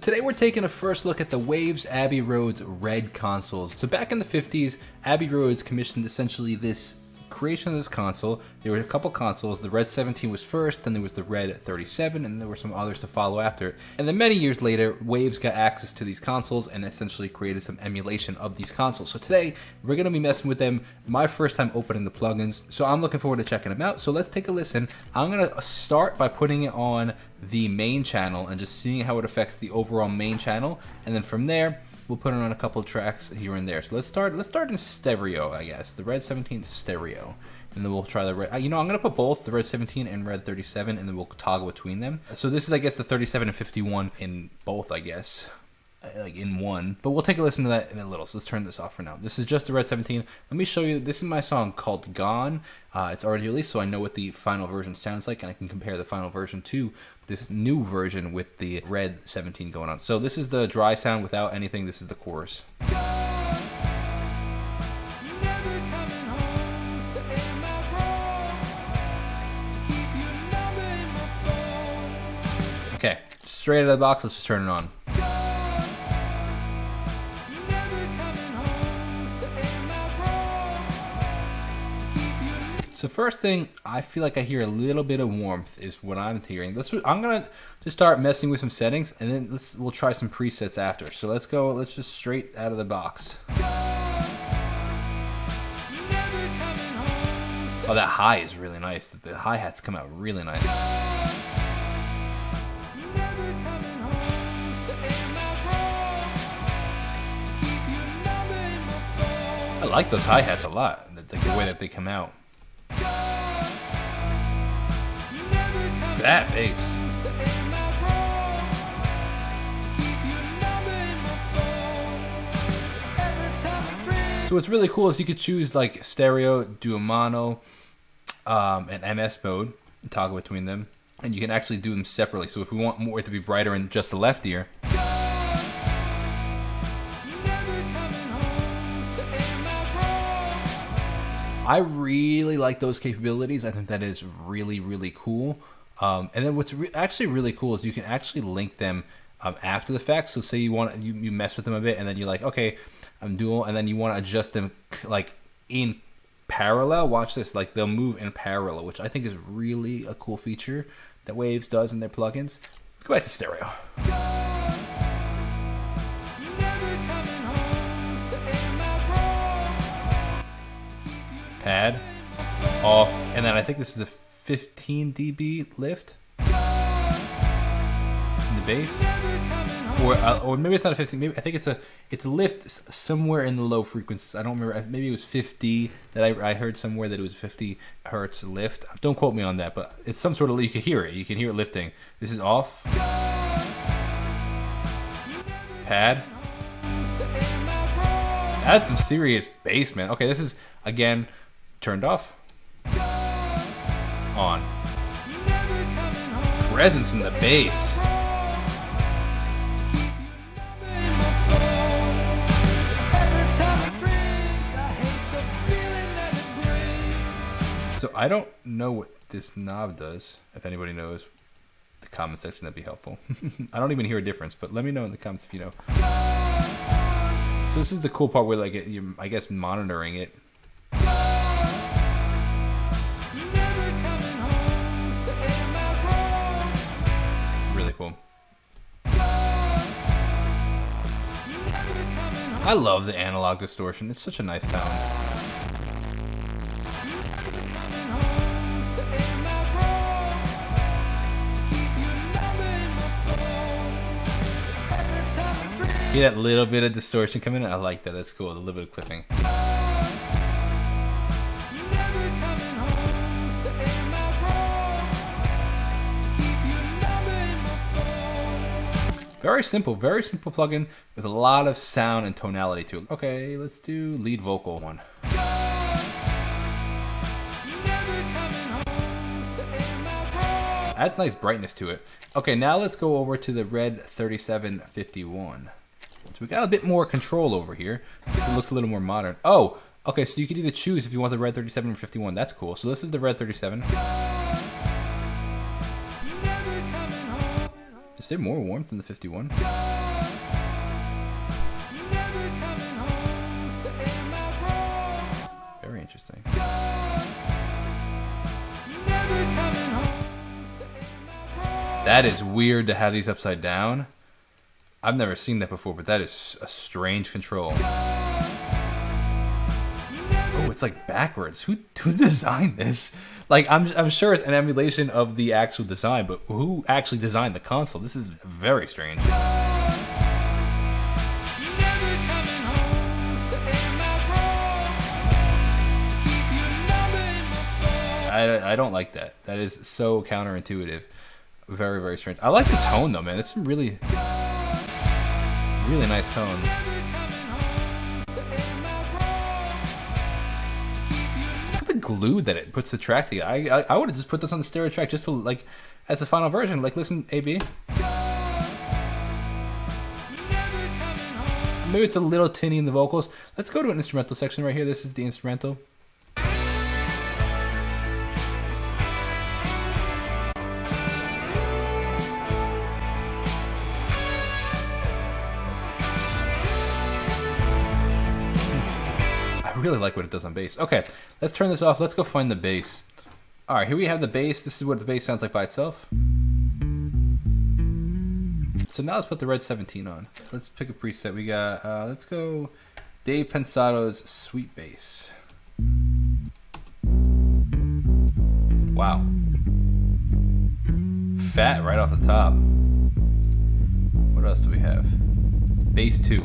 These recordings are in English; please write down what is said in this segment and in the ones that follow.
Today we're taking a first look at the Waves Abbey Road's REDD consoles. So back in the 50s, Abbey Roads commissioned essentially this creation of this console. There were a couple consoles. The REDD 17 was first, then there was the REDD 37, and there were some others to follow after. And then many years later, Waves got access to these consoles and essentially created some emulation of these consoles. So today, we're going to be messing with them. My first time opening the plugins, so I'm looking forward to checking them out. So let's take a listen. I'm going to start by putting it on the main channel and just seeing how it affects the overall main channel. And then from there, we'll put it on a couple of tracks here and there. So let's start in stereo, I guess. The REDD 17 stereo. And then we'll try the REDD. I'm going to put both the REDD 17 and REDD 37, and then we'll toggle between them. So this is, I guess, the 37 and 51 in both, I guess. Like in one. But we'll take a listen to that in a little. So let's turn this off for now. This is just the REDD 17. Let me show you. This is my song called Gone. It's already released, so I know what the final version sounds like, and I can compare the final version to this new version with the REDD 17 going on. So this is the dry sound without anything. This is the chorus. Okay, straight out of the box, let's just turn it on. So first thing, I feel like I hear a little bit of warmth is what I'm hearing. I'm gonna just start messing with some settings, and then we'll try some presets after. So let's go. Let's just straight out of the box. Oh, that high is really nice. The hi-hats come out really nice. I like those hi-hats a lot. The way that they come out. That bass. So what's really cool is you could choose like stereo, duo mono, and MS mode, toggle between them, and you can actually do them separately. So if we want more it to be brighter in just the left ear, I really like those capabilities. I think that is really, really cool. And then what's actually really cool is you can actually link them after the fact. So say you mess with them a bit, and then you're like, okay, I'm dual, and then you want to adjust them like in parallel. Watch this, like they'll move in parallel, which I think is really a cool feature that Waves does in their plugins. Let's go back to stereo. Pad off, and then I think this is a 15 dB lift in the bass, or maybe it's not a 15. Maybe I think it's a lift somewhere in the low frequencies. I don't remember. Maybe it was 50 that I heard somewhere that it was 50 hertz lift. Don't quote me on that, but it's some sort of, you can hear it. You can hear it lifting. This is off. Pad. That's some serious bass, man. Okay, this is again turned off. On. Presence in the bass. So I don't know what this knob does. If anybody knows, the comment section, that'd be helpful. I don't even hear a difference, but let me know in the comments if you know. So this is the cool part where, like, you're, I guess, monitoring it. Really cool. I love the analog distortion. It's such a nice sound. See that little bit of distortion coming in? I like that. That's cool. A little bit of clipping. Very simple plugin with a lot of sound and tonality to it. Okay, let's do lead vocal one. Adds nice brightness to it. Okay, now let's go over to the REDD 3751. So we got a bit more control over here. This looks a little more modern. Oh, okay, so you can either choose if you want the REDD 37 or 51. That's cool. So this is the REDD 37. Is there more warmth in the 51? Very interesting. That is weird to have these upside down. I've never seen that before, but that is a strange control. Oh, it's like backwards. Who designed this? Like, I'm sure it's an emulation of the actual design, but who actually designed the console? This is very strange. I don't like that. That is so counterintuitive. Very, very strange. I like the tone though, man. It's some really nice tone. Look at the glue that it puts the track together. I would have just put this on the stereo track just to, like, as a final version. Like, listen, AB. Maybe it's a little tinny in the vocals. Let's go to an instrumental section right here. This is the instrumental. I really like what it does on bass. Okay, let's turn this off. Let's go find the bass. All right, here we have the bass. This is what the bass sounds like by itself. So now let's put the Red 17 on. Let's pick a preset. We got, let's go Dave Pensado's Sweet Bass. Wow. Fat right off the top. What else do we have? Bass 2.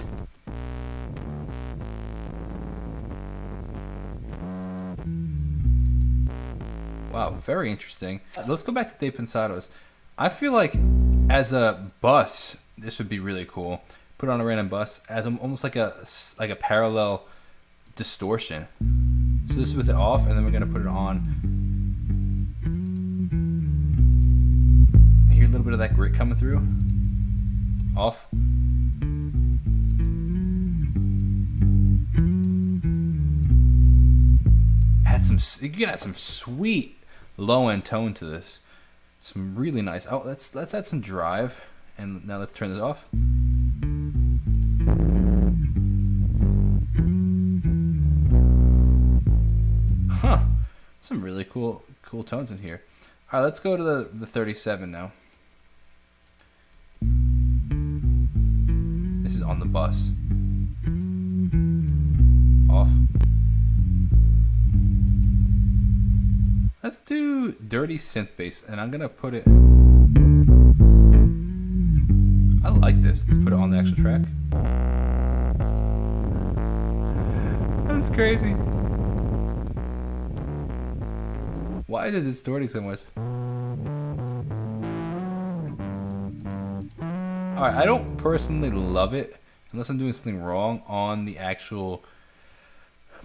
Wow, very interesting. Let's go back to Dave Pensado's. I feel like as a bus, this would be really cool. Put on a random bus as almost like a parallel distortion. So this is with it off, and then we're gonna put it on. Hear a little bit of that grit coming through. Off. You can add some sweet low end tone to this. Some really nice. Oh, let's add some drive, and now let's turn this off. Huh. Some really cool tones in here. All right, let's go to the 37 now. This is on the bus. Off. Let's do dirty synth bass, and I'm gonna put it. I like this. Let's put it on the actual track. That's crazy. Why is it distorting so much? Alright, I don't personally love it unless I'm doing something wrong on the actual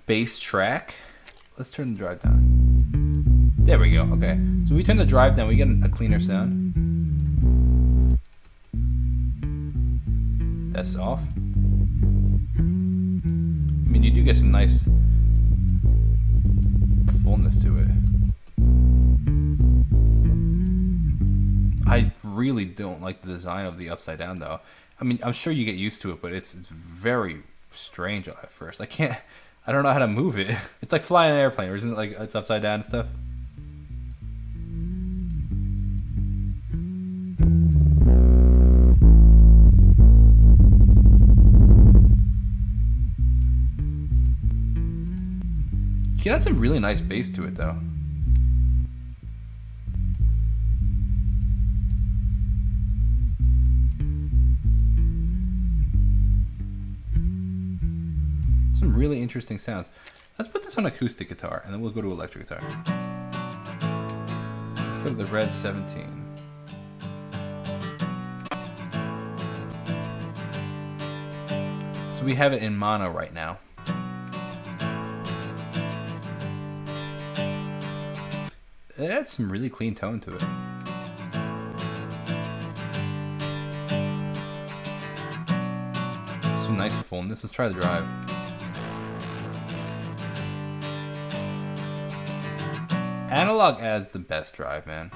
bass track. Let's turn the drive down. There we go. Okay. So we turn the drive down, we get a cleaner sound. That's off. I mean, you do get some nice fullness to it. I really don't like the design of the upside down though. I mean, I'm sure you get used to it, but it's very strange at first. I don't know how to move it. It's like flying an airplane, or isn't it like it's upside down and stuff? You can add some really nice bass to it though. Some really interesting sounds. Let's put this on acoustic guitar, and then we'll go to electric guitar. Let's go to the Red 17. So we have it in mono right now. It adds some really clean tone to it. Some nice fullness. Let's try the drive. Analog adds the best drive, man.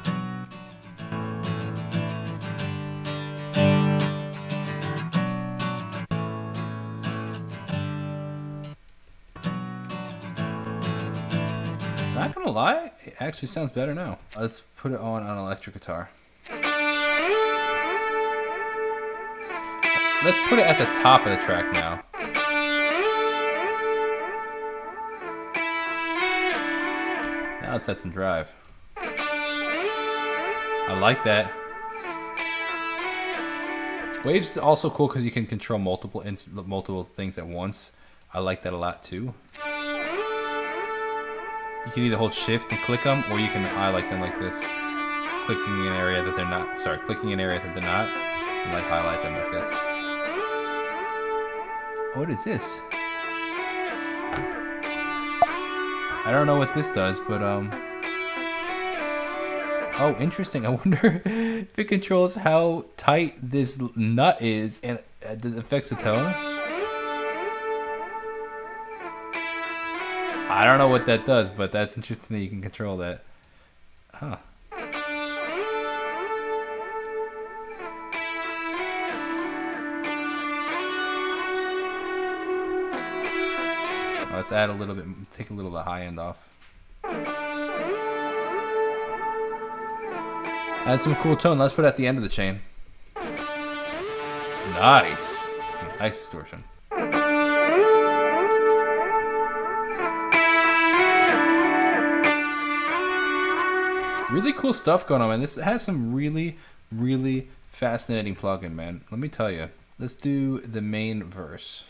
Not gonna lie, it actually sounds better now. Let's put it on an electric guitar. Let's put it at the top of the track now. Now let's add some drive. I like that. Waves is also cool because you can control multiple things at once. I like that a lot too. You can either hold shift and click them, or you can highlight them like this. Clicking in an area that they're not. Sorry, clicking in an area that they're not, and like highlight them like this. What is this? I don't know what this does, but oh, interesting. I wonder if it controls how tight this nut is and it affects the tone. I don't know what that does, but that's interesting that you can control that. Huh. Let's add a little bit, take a little of the high end off. Add some cool tone. Let's put it at the end of the chain. Nice. Some nice distortion. Really cool stuff going on, man. This has some really, really fascinating plugin, man. Let me tell you. Let's do the main verse.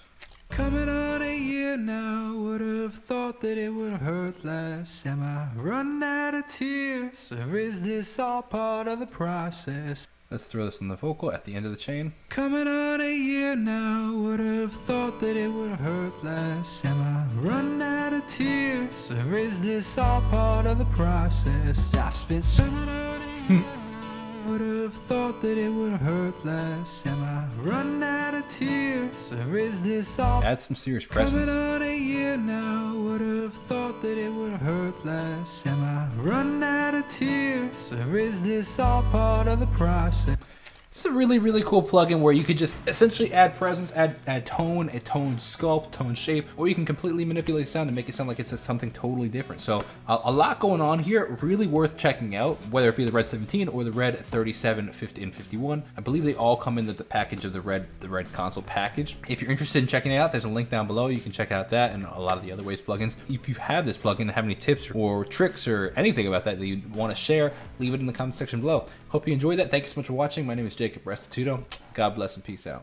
Coming on a year now, would have thought that it would hurt less. Am I running out of tears, or is this all part of the process? Let's throw this in the vocal at the end of the chain. Coming on a year now, would have thought that it would hurt less. Am I running out of tears, or is this all part of the process? I've spent so many would have thought that it would hurt less. Am I running out of tears, or is this all? Add some serious presence. Coming on a year now, would have thought that it would hurt less. Am I running out of tears, or is this all part of the process? It's a really, really cool plugin where you could just essentially add presence, add tone, a tone sculpt, tone shape, or you can completely manipulate sound and make it sound like it's just something totally different. So a lot going on here, really worth checking out, whether it be the REDD 17 or the REDD 37, 50, and 51. I believe they all come in the package of the REDD console package. If you're interested in checking it out, there's a link down below. You can check out that and a lot of the other Waves plugins. If you have this plugin and have any tips or tricks or anything about that you want to share, leave it in the comment section below. Hope you enjoyed that. Thank you so much for watching. My name is Jacob Restituto. God bless and peace out.